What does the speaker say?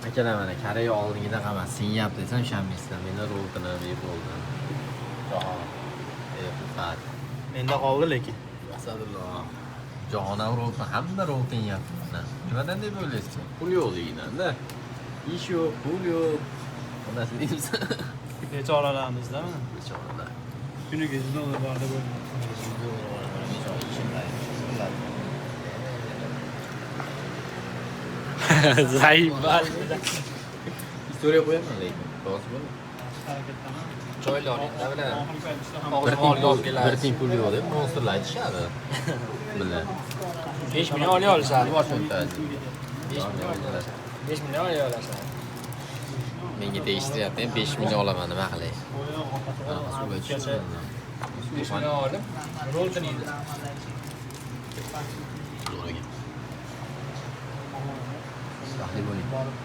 Akalar mana Koreya oldingida qilmas. Sen yap desam ishonmaysan. Meni rotini deb bo'ldi. Jahon. Fat. Menda qoldi lekin. Asadulloh. Jahonam rotini hamma rotin yapti. Nimadan deb o'ylaysiz? Pul yo'q degananda. Ish yo'q, pul yo'q. Onasi deymisan. Bechoralarimizda mana. Bechoralar. Kuniga 100 dollar borda bo'lmaydi. Zaif bal. Historiya qo'yaman lekin. Rozi bo'l. Harakattaman. Joyli oling, davlat. Oxirgi paytda ham Og'zini olib keladi. Bir tiyin pul yo'q deb monsterlar aytishadi. Bilan. 5 million olib olishadi. Bosh o'tadi. 5 million olib olishadi. Menga deyishtiryapti, 5 million olaman, nima qilay? Suvga tushdim. 5 million olib, roltini yedi. Rahli bo'ling.